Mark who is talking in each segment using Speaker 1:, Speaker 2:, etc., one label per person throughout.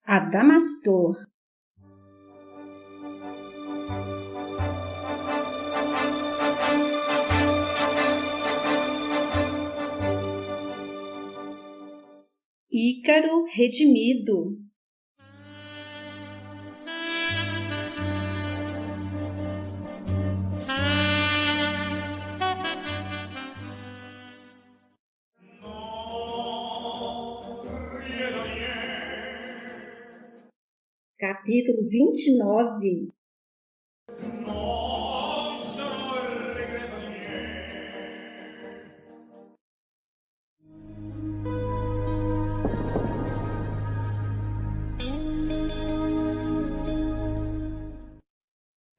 Speaker 1: Adamastor. Ícaro redimido. Capítulo 29.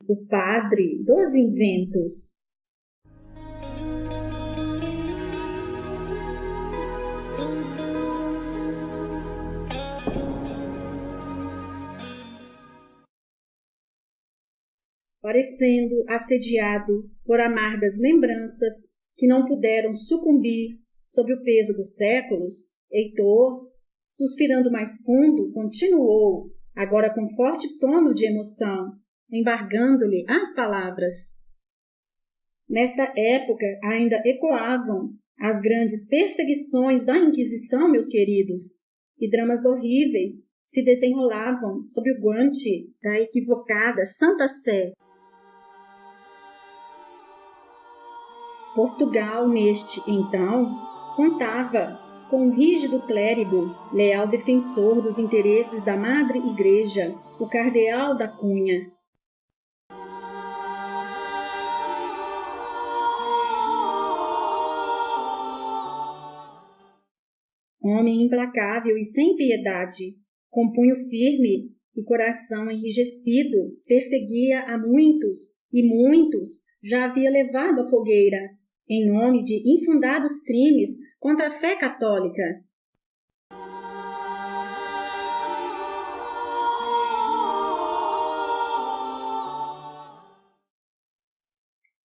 Speaker 1: O padre dos inventos. Parecendo assediado por amargas lembranças que não puderam sucumbir sob o peso dos séculos, Heitor, suspirando mais fundo, continuou, agora com forte tono de emoção, embargando-lhe as palavras. Nesta época ainda ecoavam as grandes perseguições da Inquisição, meus queridos, e dramas horríveis se desenrolavam sob o guante da equivocada Santa Sé. Portugal, neste, então, contava com um rígido clérigo, leal defensor dos interesses da Madre Igreja, o Cardeal da Cunha. Homem implacável e sem piedade, com punho firme e coração enrijecido, perseguia a muitos, e muitos já havia levado à fogueira, em nome de infundados crimes contra a fé católica.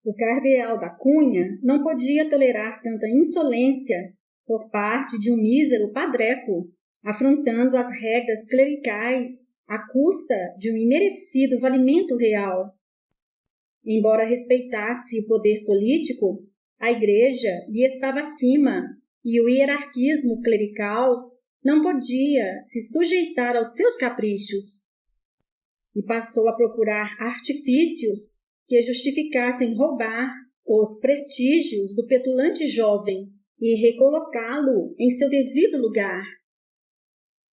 Speaker 1: O Cardeal da Cunha não podia tolerar tanta insolência por parte de um mísero padreco, afrontando as regras clericais à custa de um imerecido valimento real. Embora respeitasse o poder político, a Igreja lhe estava acima e o hierarquismo clerical não podia se sujeitar aos seus caprichos. E passou a procurar artifícios que justificassem roubar os prestígios do petulante jovem e recolocá-lo em seu devido lugar.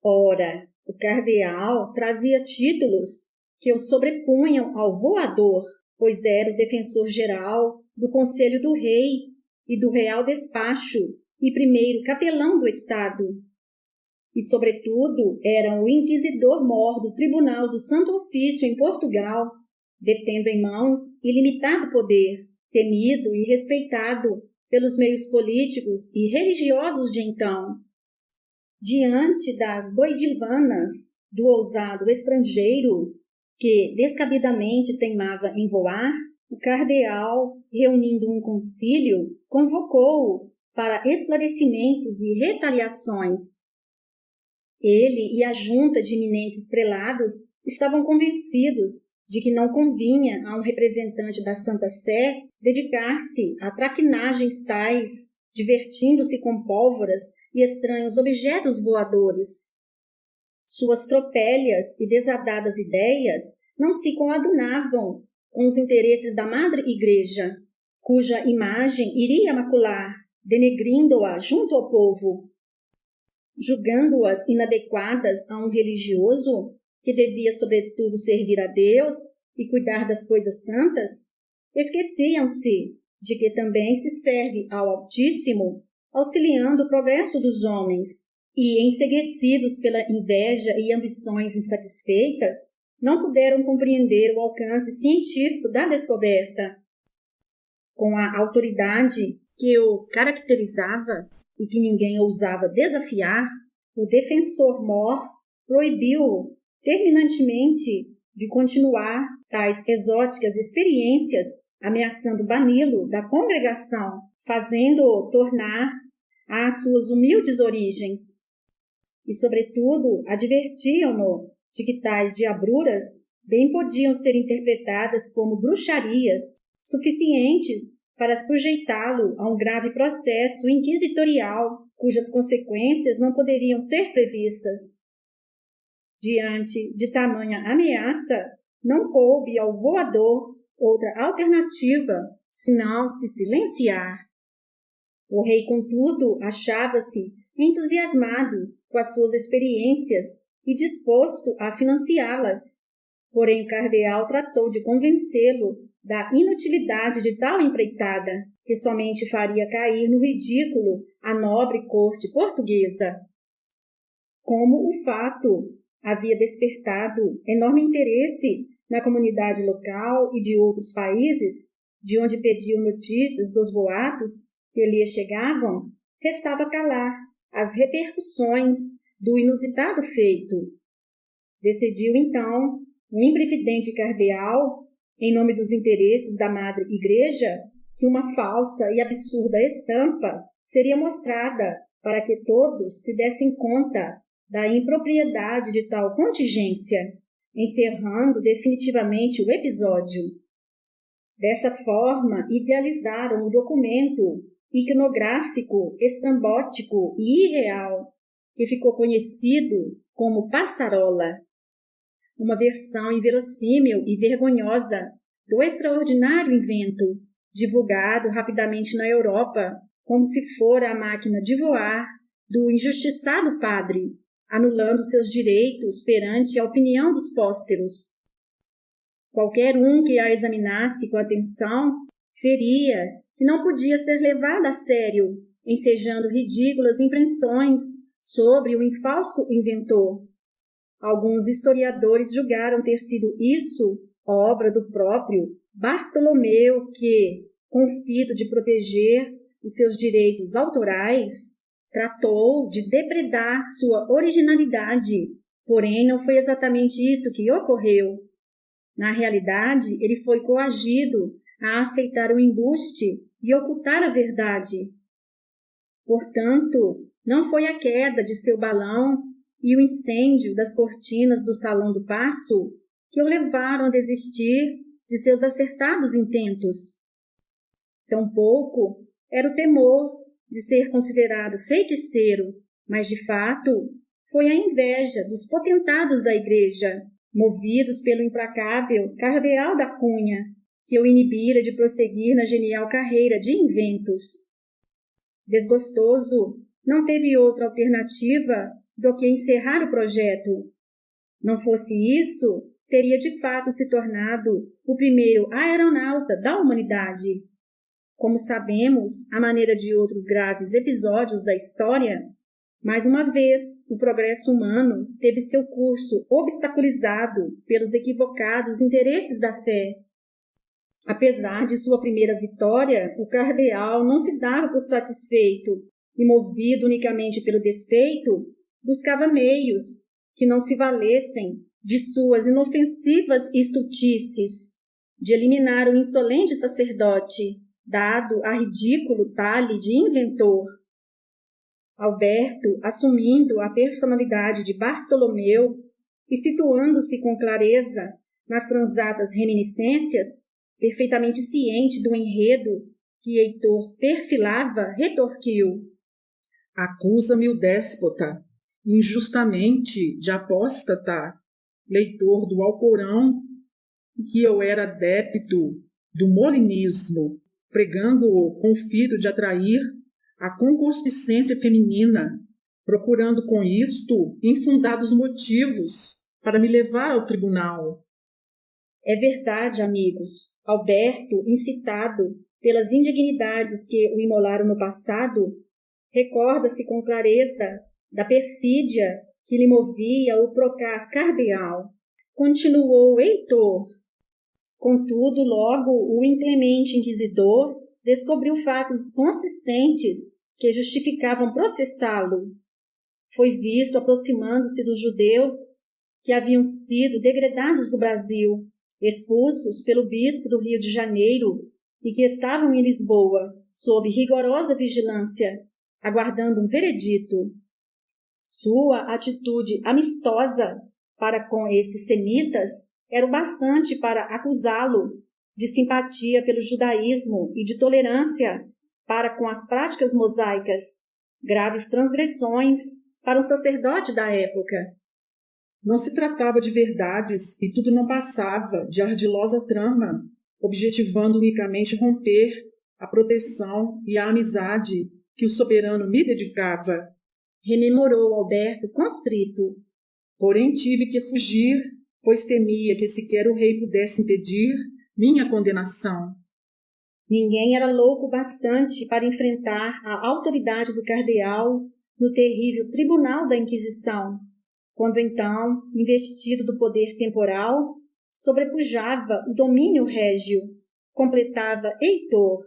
Speaker 1: Ora, o cardeal trazia títulos que o sobrepunham ao voador, pois era o defensor geral do Conselho do Rei e do Real Despacho e primeiro capelão do Estado. E, sobretudo, era o inquisidor-mor do Tribunal do Santo Ofício em Portugal, detendo em mãos ilimitado poder, temido e respeitado pelos meios políticos e religiosos de então. Diante das doidivanas do ousado estrangeiro, que descabidamente teimava em voar, o cardeal, reunindo um concílio, convocou-o para esclarecimentos e retaliações. Ele e a junta de eminentes prelados estavam convencidos de que não convinha a um representante da Santa Sé dedicar-se a traquinagens tais, divertindo-se com pólvoras e estranhos objetos voadores. Suas tropélias e desadadas ideias não se coadunavam com os interesses da Madre Igreja, cuja imagem iria macular, denegrindo-a junto ao povo. Julgando-as inadequadas a um religioso, que devia sobretudo servir a Deus e cuidar das coisas santas, esqueciam-se de que também se serve ao Altíssimo, auxiliando o progresso dos homens, e, enceguecidos pela inveja e ambições insatisfeitas, não puderam compreender o alcance científico da descoberta. Com a autoridade que o caracterizava e que ninguém ousava desafiar, o defensor-mor proibiu-o terminantemente de continuar tais exóticas experiências, ameaçando bani-lo da congregação, fazendo-o tornar às suas humildes origens. e, sobretudo, advertiam-no de que tais diabruras bem podiam ser interpretadas como bruxarias suficientes para sujeitá-lo a um grave processo inquisitorial, cujas consequências não poderiam ser previstas. Diante de tamanha ameaça, não coube ao voador outra alternativa senão se silenciar. O rei, contudo, achava-se entusiasmado com as suas experiências e disposto a financiá-las. Porém, o cardeal tratou de convencê-lo da inutilidade de tal empreitada, que somente faria cair no ridículo a nobre corte portuguesa. Como o fato havia despertado enorme interesse na comunidade local e de outros países, de onde pediam notícias dos boatos que lhe chegavam, restava calar as repercussões do inusitado feito. Decidiu, então, o imprevidente cardeal, em nome dos interesses da Madre Igreja, que uma falsa e absurda estampa seria mostrada para que todos se dessem conta da impropriedade de tal contingência, encerrando definitivamente o episódio. Dessa forma, idealizaram o documento iconográfico, estrambótico e irreal, que ficou conhecido como Passarola, uma versão inverossímil e vergonhosa do extraordinário invento, divulgado rapidamente na Europa, como se fora a máquina de voar do injustiçado padre, anulando seus direitos perante a opinião dos pósteros. Qualquer um que a examinasse com atenção veria que não podia ser levada a sério, ensejando ridículas impressões sobre o infausto inventor. Alguns historiadores julgaram ter sido isso obra do próprio Bartolomeu que, com o fito de proteger os seus direitos autorais, tratou de depredar sua originalidade, porém não foi exatamente isso que ocorreu. Na realidade, ele foi coagido a aceitar o embuste e ocultar a verdade. Portanto, não foi a queda de seu balão e o incêndio das cortinas do Salão do Paço que o levaram a desistir de seus acertados intentos. Tampouco era o temor de ser considerado feiticeiro, mas, de fato, foi a inveja dos potentados da Igreja, movidos pelo implacável cardeal da Cunha, que o inibira de prosseguir na genial carreira de inventos. Desgostoso, não teve outra alternativa do que encerrar o projeto. Não fosse isso, teria de fato se tornado o primeiro aeronauta da humanidade. Como sabemos, à maneira de outros graves episódios da história, mais uma vez o progresso humano teve seu curso obstaculizado pelos equivocados interesses da fé. Apesar de sua primeira vitória, o cardeal não se dava por satisfeito e, movido unicamente pelo despeito, buscava meios que não se valessem de suas inofensivas estultices, de eliminar o insolente sacerdote, dado a ridículo talhe de inventor. Alberto, assumindo a personalidade de Bartolomeu e situando-se com clareza nas transatas reminiscências, perfeitamente ciente do enredo que Heitor perfilava, retorquiu:
Speaker 2: Acusa-me o déspota, injustamente de apóstata, leitor do Alcorão, que eu era adepto do molinismo, pregando-o com o fito de atrair a concupiscência feminina, procurando com isto infundados motivos para me levar ao tribunal.
Speaker 1: É verdade, amigos. Alberto, incitado pelas indignidades que o imolaram no passado, recorda-se com clareza da perfídia que lhe movia o procaz cardeal. Continuou Heitor. Contudo, logo o inclemente inquisidor descobriu fatos consistentes que justificavam processá-lo. Foi visto aproximando-se dos judeus que haviam sido degredados do Brasil, expulsos pelo bispo do Rio de Janeiro e que estavam em Lisboa, sob rigorosa vigilância, aguardando um veredito. Sua atitude amistosa para com estes semitas era o bastante para acusá-lo de simpatia pelo judaísmo e de tolerância para com as práticas mosaicas, graves transgressões para um sacerdote da época.
Speaker 2: Não se tratava de verdades e tudo não passava de ardilosa trama, objetivando unicamente romper a proteção e a amizade que o soberano me dedicava.
Speaker 1: Rememorou Alberto constrito.
Speaker 2: Porém tive que fugir, pois temia que sequer o rei pudesse impedir minha condenação.
Speaker 1: Ninguém era louco bastante para enfrentar a autoridade do cardeal no terrível tribunal da Inquisição, quando então, investido do poder temporal, sobrepujava o domínio régio, completava Heitor.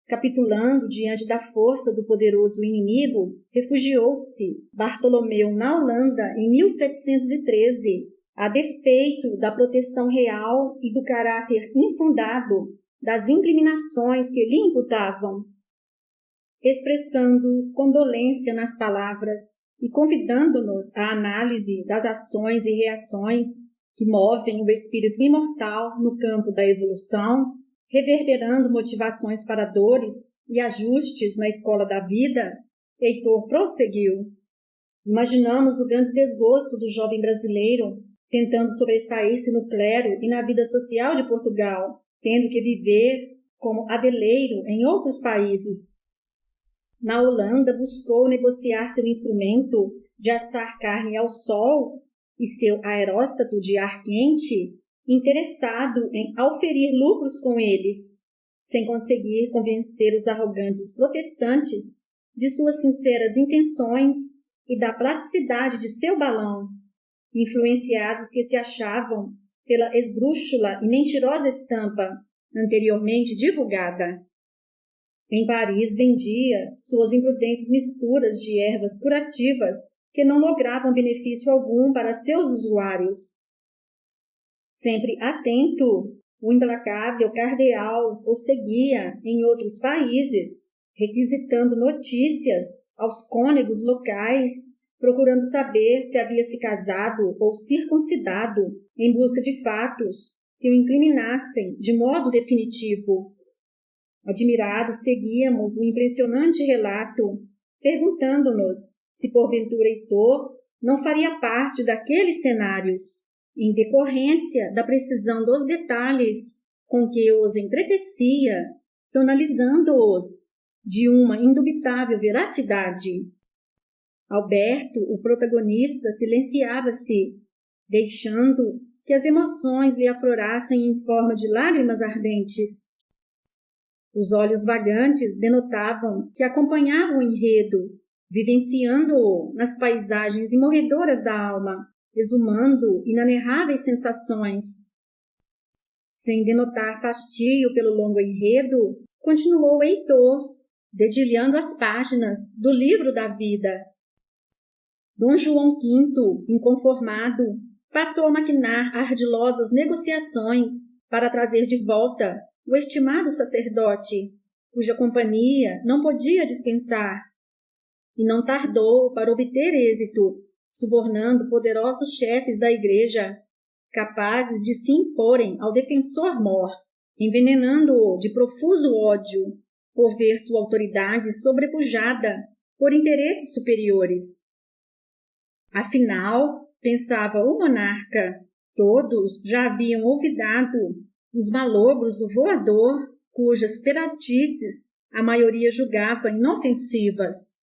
Speaker 1: Capitulando diante da força do poderoso inimigo, refugiou-se Bartolomeu na Holanda em 1713, a despeito da proteção real e do caráter infundado das incriminações que lhe imputavam. Expressando condolência nas palavras e convidando-nos à análise das ações e reações que movem o espírito imortal no campo da evolução, reverberando motivações para dores e ajustes na escola da vida, Heitor prosseguiu. Imaginamos o grande desgosto do jovem brasileiro, tentando sobressair-se no clero e na vida social de Portugal, tendo que viver como adeleiro em outros países. Na Holanda buscou negociar seu instrumento de assar carne ao sol e seu aeróstato de ar quente, interessado em auferir lucros com eles, sem conseguir convencer os arrogantes protestantes de suas sinceras intenções e da praticidade de seu balão, influenciados que se achavam pela esdrúxula e mentirosa estampa anteriormente divulgada. Em Paris vendia suas imprudentes misturas de ervas curativas que não logravam benefício algum para seus usuários. Sempre atento, o implacável cardeal o seguia em outros países, requisitando notícias aos cônegos locais, procurando saber se havia se casado ou circuncidado, em busca de fatos que o incriminassem de modo definitivo. Admirados, seguíamos o impressionante relato, perguntando-nos se porventura Heitor não faria parte daqueles cenários, em decorrência da precisão dos detalhes com que os entretecia, tonalizando-os de uma indubitável veracidade. Alberto, o protagonista, silenciava-se, deixando que as emoções lhe aflorassem em forma de lágrimas ardentes. Os olhos vagantes denotavam que acompanhavam o enredo, vivenciando-o nas paisagens imorredoras da alma, exumando inanerráveis sensações. Sem denotar fastio pelo longo enredo, continuou Heitor, dedilhando as páginas do livro da vida. Dom João V, inconformado, passou a maquinar ardilosas negociações para trazer de volta o estimado sacerdote, cuja companhia não podia dispensar, e não tardou para obter êxito, subornando poderosos chefes da igreja, capazes de se imporem ao defensor-mor, envenenando-o de profuso ódio, por ver sua autoridade sobrepujada por interesses superiores. Afinal, pensava o monarca, todos já haviam olvidado os malogros do voador, cujas peraltices a maioria julgava inofensivas.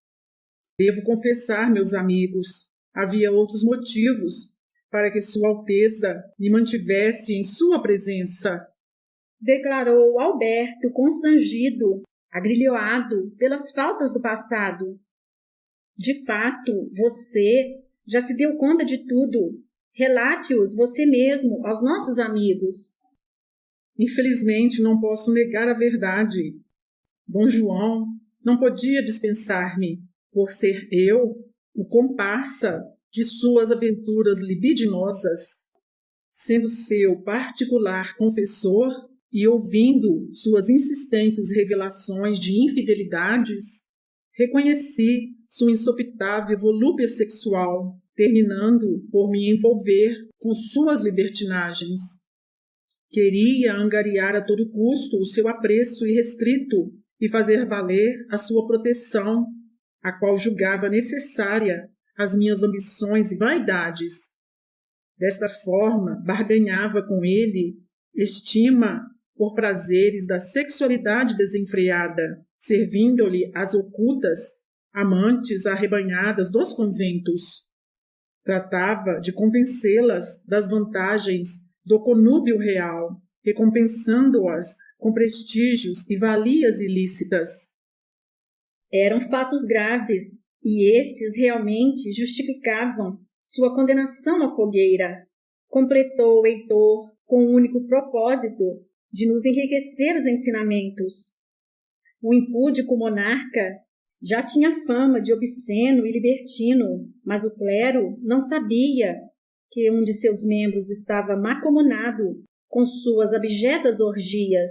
Speaker 2: Devo confessar, meus amigos, havia outros motivos para que Sua Alteza me mantivesse em sua presença,
Speaker 1: declarou Alberto constrangido, agrilhoado pelas faltas do passado. De fato, você já se deu conta de tudo. Relate-os você mesmo aos nossos amigos.
Speaker 2: Infelizmente, não posso negar a verdade. Dom João não podia dispensar-me, por ser eu o comparsa de suas aventuras libidinosas, sendo seu particular confessor e ouvindo suas insistentes revelações de infidelidades, reconheci sua insopitável volúpia sexual, terminando por me envolver com suas libertinagens. Queria angariar a todo custo o seu apreço irrestrito e fazer valer a sua proteção, a qual julgava necessária às minhas ambições e vaidades. Desta forma, barganhava com ele estima por prazeres da sexualidade desenfreada, servindo-lhe as ocultas amantes arrebanhadas dos conventos. Tratava de convencê-las das vantagens do conúbio real, recompensando-as com prestígios e valias ilícitas.
Speaker 1: Eram fatos graves, e estes realmente justificavam sua condenação à fogueira. Completou o Heitor com o único propósito de nos enriquecer os ensinamentos. O impúdico monarca já tinha fama de obsceno e libertino, mas o clero não sabia que um de seus membros estava macomunado com suas abjetas orgias.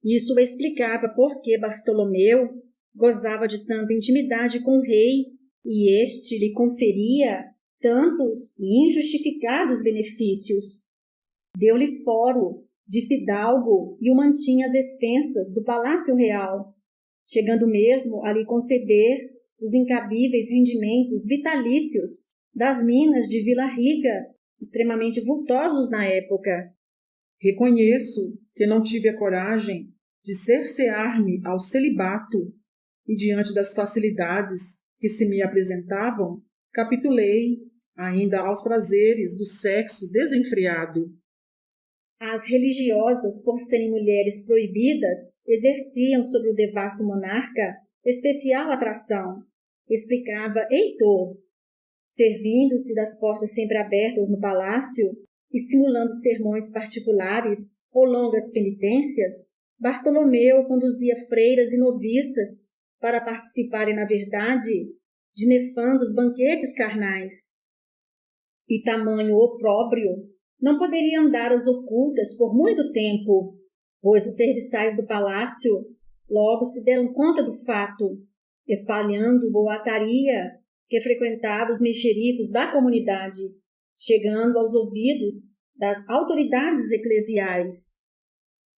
Speaker 1: Isso explicava por que Bartolomeu gozava de tanta intimidade com o rei e este lhe conferia tantos e injustificados benefícios. Deu-lhe foro de fidalgo e o mantinha às expensas do Palácio Real, chegando mesmo a lhe conceder os incabíveis rendimentos vitalícios das minas de Vila Rica, extremamente vultosos na época.
Speaker 2: Reconheço que não tive a coragem de cercear-me ao celibato e, diante das facilidades que se me apresentavam, capitulei ainda aos prazeres do sexo desenfreado.
Speaker 1: As religiosas, por serem mulheres proibidas, exerciam sobre o devasso monarca especial atração, explicava Heitor. Servindo-se das portas sempre abertas no palácio e simulando sermões particulares ou longas penitências, Bartolomeu conduzia freiras e noviças para participarem, na verdade, de nefandos banquetes carnais. E tamanho opróbrio não poderia andar às ocultas por muito tempo, pois os serviçais do palácio logo se deram conta do fato, espalhando boataria que frequentava os mexericos da comunidade, chegando aos ouvidos das autoridades eclesiais.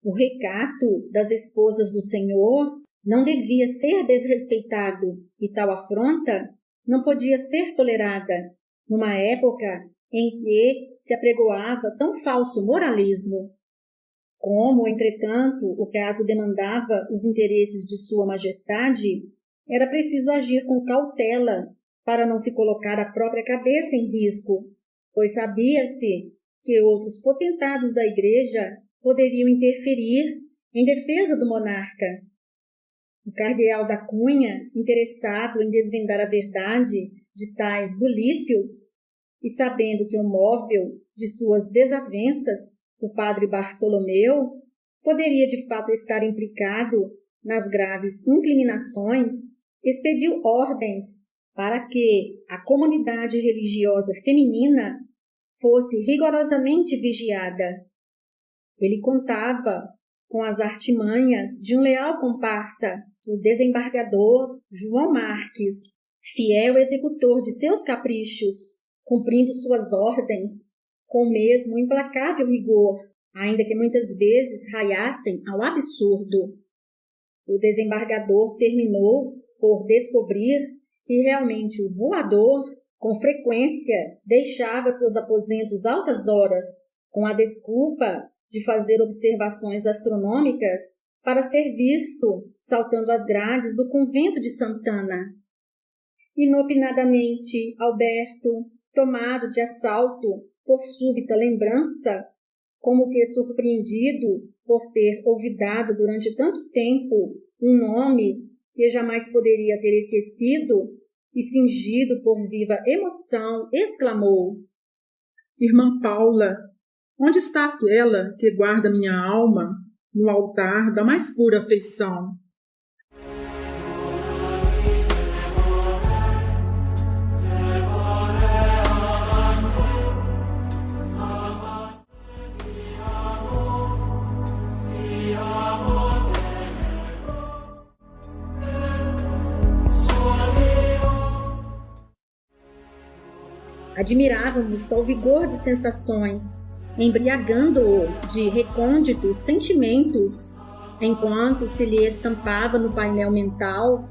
Speaker 1: O recato das esposas do Senhor não devia ser desrespeitado e tal afronta não podia ser tolerada, numa época em que se apregoava tão falso moralismo. Como, entretanto, o caso demandava os interesses de Sua Majestade, era preciso agir com cautela para não se colocar a própria cabeça em risco, pois sabia-se que outros potentados da Igreja poderiam interferir em defesa do monarca. O cardeal da Cunha, interessado em desvendar a verdade de tais bulícios, e sabendo que o móvel de suas desavenças, o padre Bartolomeu, poderia de fato estar implicado nas graves incriminações, expediu ordens para que a comunidade religiosa feminina fosse rigorosamente vigiada. Ele contava com as artimanhas de um leal comparsa, o desembargador João Marques, fiel executor de seus caprichos, cumprindo suas ordens com o mesmo implacável rigor, ainda que muitas vezes raiassem ao absurdo. O desembargador terminou por descobrir que realmente o voador, com frequência, deixava seus aposentos altas horas, com a desculpa de fazer observações astronômicas para ser visto saltando as grades do convento de Santana. Inopinadamente, Alberto, tomado de assalto por súbita lembrança, como que surpreendido por ter olvidado durante tanto tempo um nome que jamais poderia ter esquecido, e cingido por viva emoção, exclamou:
Speaker 2: Irmã Paula, onde está aquela que guarda minha alma no altar da mais pura afeição?
Speaker 1: Admirávamos tal vigor de sensações, embriagando-o de recônditos sentimentos, enquanto se lhe estampava no painel mental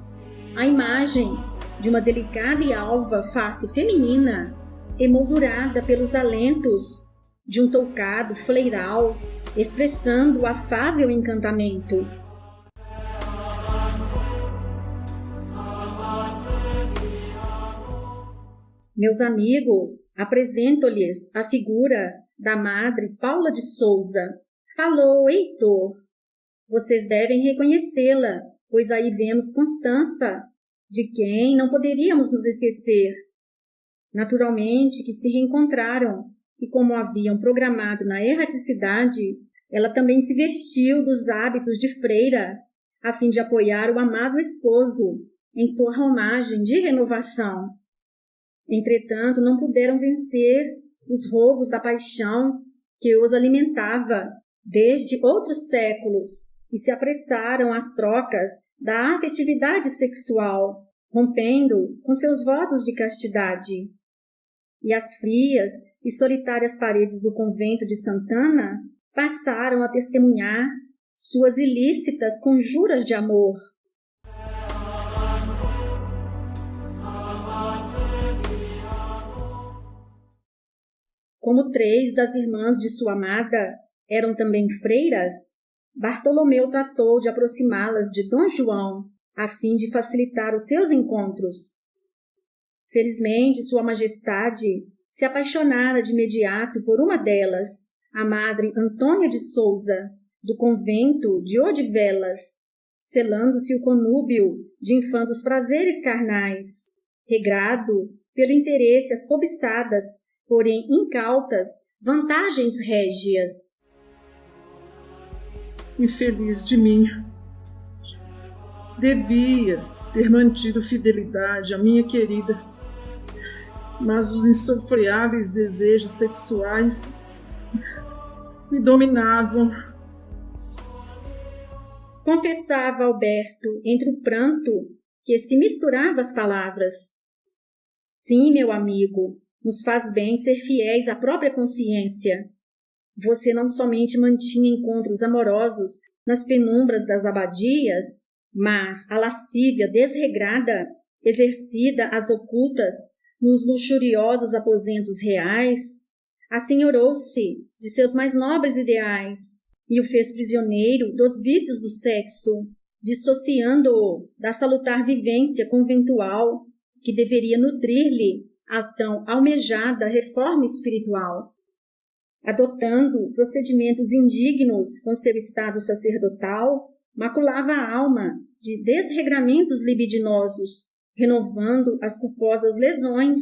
Speaker 1: a imagem de uma delicada e alva face feminina, emoldurada pelos alentos de um toucado fleiral, expressando o afável encantamento. Meus amigos, apresento-lhes a figura da Madre Paula de Souza. Falou Heitor. Vocês devem reconhecê-la, pois aí vemos Constança, de quem não poderíamos nos esquecer. Naturalmente que se reencontraram, e como haviam programado na erraticidade, ela também se vestiu dos hábitos de freira, a fim de apoiar o amado esposo em sua romagem de renovação. Entretanto, não puderam vencer os rogos da paixão que os alimentava desde outros séculos e se apressaram às trocas da afetividade sexual, rompendo com seus votos de castidade. E as frias e solitárias paredes do convento de Santana passaram a testemunhar suas ilícitas conjuras de amor. Como 3 das irmãs de sua amada eram também freiras, Bartolomeu tratou de aproximá-las de Dom João, a fim de facilitar os seus encontros. Felizmente, Sua Majestade se apaixonara de imediato por uma delas, a Madre Antônia de Souza, do convento de Odivelas, selando-se o conúbio de infandos prazeres carnais, regrado pelo interesse às cobiçadas, porém incautas, vantagens régias.
Speaker 2: Infeliz de mim. Devia ter mantido fidelidade à minha querida, mas os insofreáveis desejos sexuais me dominavam.
Speaker 1: Confessava Alberto, entre o pranto que se misturava às palavras. Sim, meu amigo, nos faz bem ser fiéis à própria consciência. Você não somente mantinha encontros amorosos nas penumbras das abadias, mas a lascívia desregrada, exercida às ocultas nos luxuriosos aposentos reais, assenhorou-se de seus mais nobres ideais e o fez prisioneiro dos vícios do sexo, dissociando-o da salutar vivência conventual que deveria nutrir-lhe a tão almejada reforma espiritual. Adotando procedimentos indignos com seu estado sacerdotal, maculava a alma de desregramentos libidinosos, renovando as culposas lesões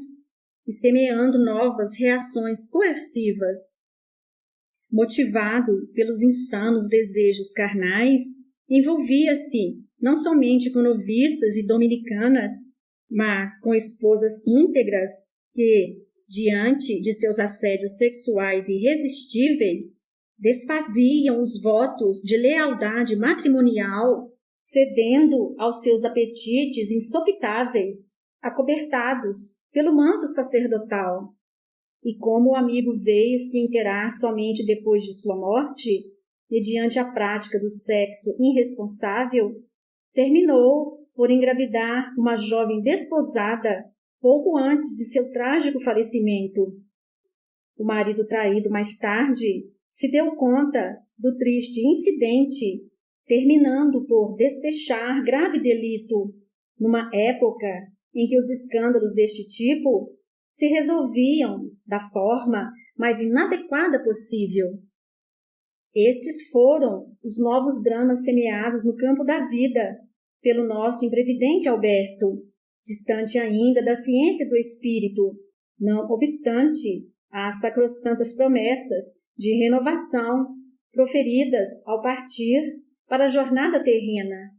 Speaker 1: e semeando novas reações coercivas. Motivado pelos insanos desejos carnais, envolvia-se não somente com noviças e dominicanas, mas com esposas íntegras que, diante de seus assédios sexuais irresistíveis, desfaziam os votos de lealdade matrimonial, cedendo aos seus apetites insopitáveis, acobertados pelo manto sacerdotal. E como o amigo veio se inteirar somente depois de sua morte, mediante a prática do sexo irresponsável, terminou por engravidar uma jovem desposada pouco antes de seu trágico falecimento. O marido traído mais tarde se deu conta do triste incidente, terminando por desfechar grave delito, numa época em que os escândalos deste tipo se resolviam da forma mais inadequada possível. Estes foram os novos dramas semeados no campo da vida pelo nosso imprevidente Alberto, distante ainda da ciência do espírito, não obstante as sacrossantas promessas de renovação proferidas ao partir para a jornada terrena.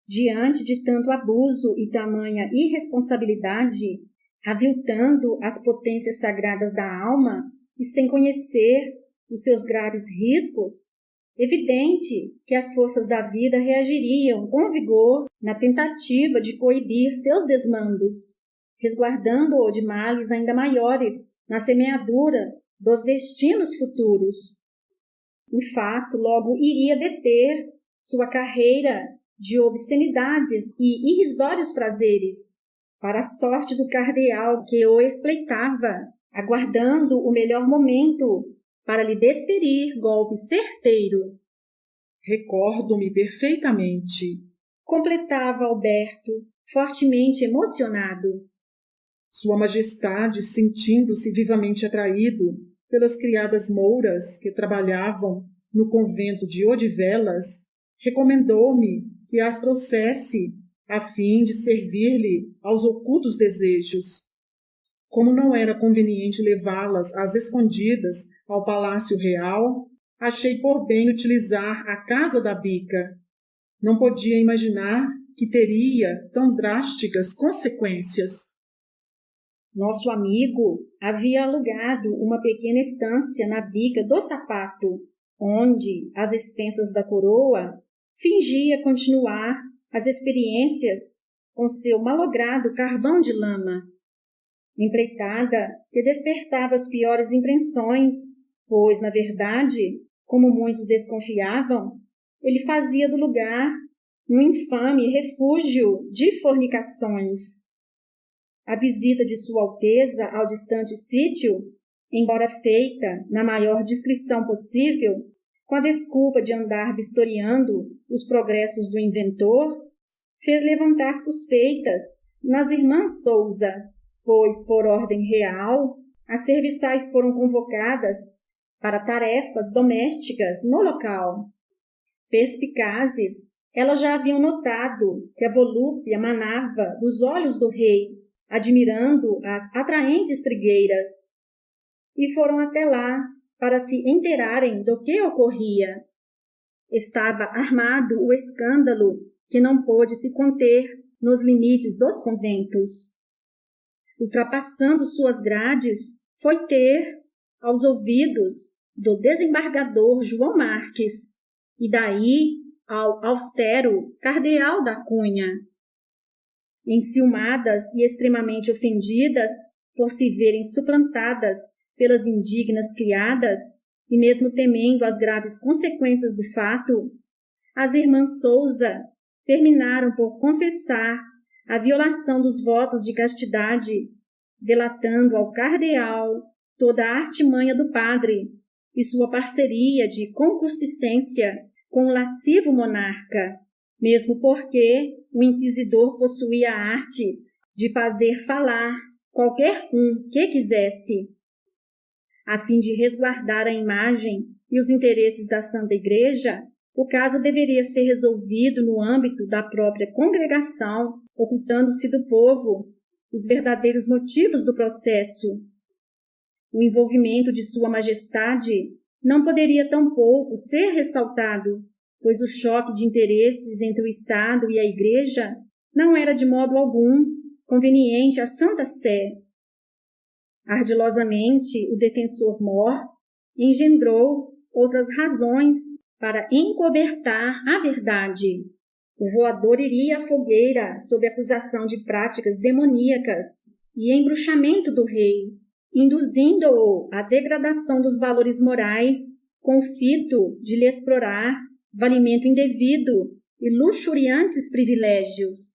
Speaker 1: Diante de tanto abuso e tamanha irresponsabilidade, aviltando as potências sagradas da alma e sem conhecer os seus graves riscos, evidente que as forças da vida reagiriam com vigor na tentativa de coibir seus desmandos, resguardando-o de males ainda maiores na semeadura dos destinos futuros. O fato logo iria deter sua carreira de obscenidades e irrisórios prazeres, para a sorte do cardeal que o espreitava, aguardando o melhor momento para lhe desferir golpe certeiro.
Speaker 2: Recordo-me perfeitamente,
Speaker 1: completava Alberto, fortemente emocionado.
Speaker 2: Sua Majestade, sentindo-se vivamente atraído pelas criadas mouras que trabalhavam no convento de Odivelas, recomendou-me que as trouxesse a fim de servir-lhe aos ocultos desejos. Como não era conveniente levá-las às escondidas ao Palácio Real, achei por bem utilizar a casa da Bica. Não podia imaginar que teria tão drásticas consequências.
Speaker 1: Nosso amigo havia alugado uma pequena estância na Bica do Sapato, onde, às expensas da coroa, fingia continuar as experiências com seu malogrado carvão de lama. Empreitada que despertava as piores impressões, pois, na verdade, como muitos desconfiavam, ele fazia do lugar um infame refúgio de fornicações. A visita de Sua Alteza ao distante sítio, embora feita na maior discrição possível, com a desculpa de andar vistoriando os progressos do inventor, fez levantar suspeitas nas irmãs Sousa, pois, por ordem real, as serviçais foram convocadas para tarefas domésticas no local. Perspicazes, elas já haviam notado que a volúpia manava dos olhos do rei, admirando as atraentes trigueiras, e foram até lá para se inteirarem do que ocorria. Estava armado o escândalo que não pôde se conter nos limites dos conventos. Ultrapassando suas grades, foi ter aos ouvidos do desembargador João Marques, e daí ao austero cardeal da Cunha. Enciumadas e extremamente ofendidas por se verem suplantadas pelas indignas criadas, e mesmo temendo as graves consequências do fato, as irmãs Sousa terminaram por confessar a violação dos votos de castidade, delatando ao cardeal toda a artimanha do padre e sua parceria de concupiscência com o lascivo monarca, mesmo porque o inquisidor possuía a arte de fazer falar qualquer um que quisesse. A fim de resguardar a imagem e os interesses da Santa Igreja, o caso deveria ser resolvido no âmbito da própria congregação, ocultando-se do povo os verdadeiros motivos do processo. O envolvimento de Sua Majestade não poderia tampouco ser ressaltado, pois o choque de interesses entre o Estado e a Igreja não era de modo algum conveniente à Santa Sé. Ardilosamente, o defensor-mor engendrou outras razões para encobertar a verdade. O voador iria à fogueira sob acusação de práticas demoníacas e embruxamento do rei, induzindo-o à degradação dos valores morais com o fito de lhe explorar valimento indevido e luxuriantes privilégios.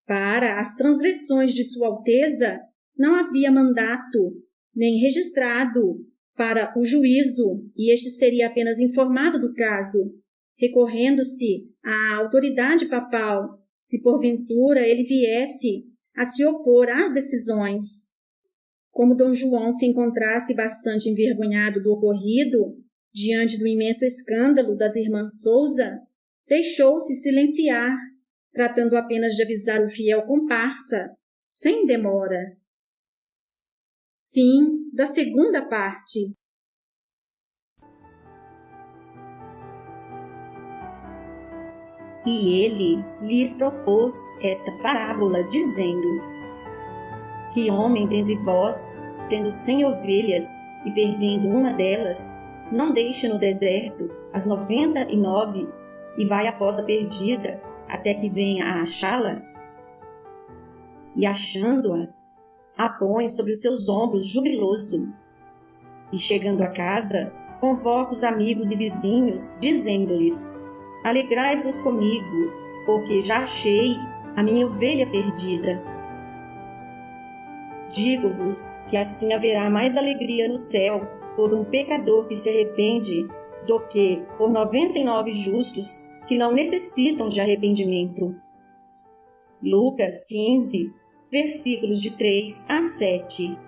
Speaker 1: Para as transgressões de Sua Alteza não havia mandato, nem registrado para o juízo, e este seria apenas informado do caso, recorrendo-se à autoridade papal, se porventura ele viesse a se opor às decisões. Como Dom João se encontrasse bastante envergonhado do ocorrido, diante do imenso escândalo das irmãs Sousa, deixou-se silenciar, tratando apenas de avisar o fiel comparsa, sem demora. Fim da segunda parte. E ele lhes propôs esta parábola, dizendo: Que homem dentre vós, tendo 100 ovelhas e perdendo uma delas, não deixa no deserto as 99 e vai após a perdida, até que venha a achá-la?
Speaker 3: e, achando-a, a põe sobre os seus ombros jubiloso. E, chegando a casa, convoca os amigos e vizinhos, dizendo-lhes: alegrai-vos comigo, porque já achei a minha ovelha perdida. Digo-vos que assim haverá mais alegria no céu por um pecador que se arrepende do que por 99 justos que não necessitam de arrependimento. Lucas 15, versículos de 3 a 7.